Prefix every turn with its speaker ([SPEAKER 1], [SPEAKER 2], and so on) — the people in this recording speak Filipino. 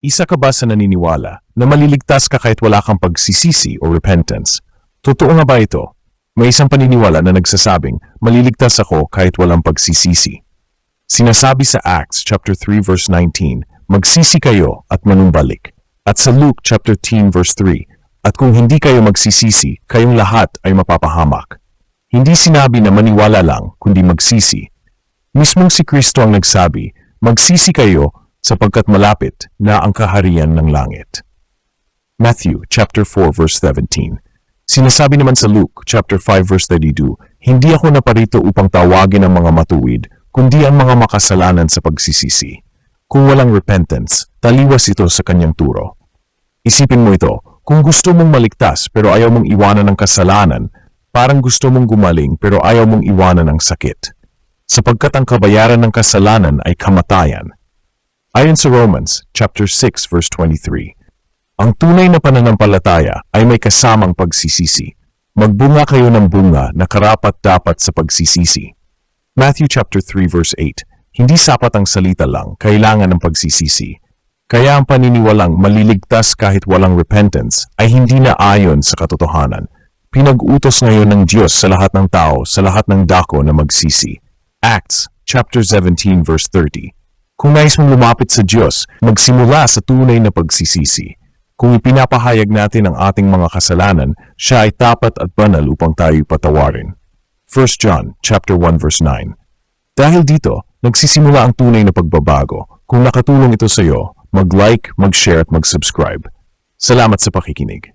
[SPEAKER 1] Isa ka ba sa naniniwala na maliligtas ka kahit wala kang pagsisisi o repentance? Totoo nga ba ito? May isang paniniwala na nagsasabing, maliligtas ako kahit walang pagsisisi. Sinasabi sa Acts chapter 3 verse 19, magsisi kayo at manumbalik. At sa Luke chapter 10 verse 3, at kung hindi kayo magsisisi, kayong lahat ay mapapahamak. Hindi sinabi na maniwala lang, kundi magsisi. Mismong si Kristo ang nagsabi, magsisi kayo sapagkat malapit na ang kaharian ng langit. Matthew chapter 4 verse 17. Sinasabi naman sa Luke chapter 5 verse 32, hindi ako naparito upang tawagin ang mga matuwid, kundi ang mga makasalanan sa pagsisisi. Kung walang repentance, taliwas ito sa kanyang turo. Isipin mo ito, kung gusto mong maligtas pero ayaw mong iwanan ng kasalanan, parang gusto mong gumaling pero ayaw mong iwanan ng sakit. Sapagkat ang kabayaran ng kasalanan ay kamatayan. Ayon sa Romans chapter 6 verse 23, ang tunay na pananampalataya ay may kasamang pagsisisi. Magbunga kayo ng bunga na karapat-dapat sa pagsisisi. Matthew chapter 3 verse 8, hindi sapat ang salita lang, kailangan ng pagsisisi. Kaya ang paniniwalang maliligtas kahit walang repentance ay hindi na ayon sa katotohanan. Pinag-utos ngayon ng Diyos sa lahat ng tao, sa lahat ng dako na magsisi. Acts chapter 17 verse 30. Kung nais mong lumapit sa Diyos, magsimula sa tunay na pagsisisi. Kung ipinapahayag natin ang ating mga kasalanan, siya ay tapat at banal upang tayo patawarin. 1 John chapter 1 verse 9. Dahil dito, nagsisimula ang tunay na pagbabago. Kung nakatulong ito sa iyo, mag-like, mag-share at mag-subscribe. Salamat sa pakikinig.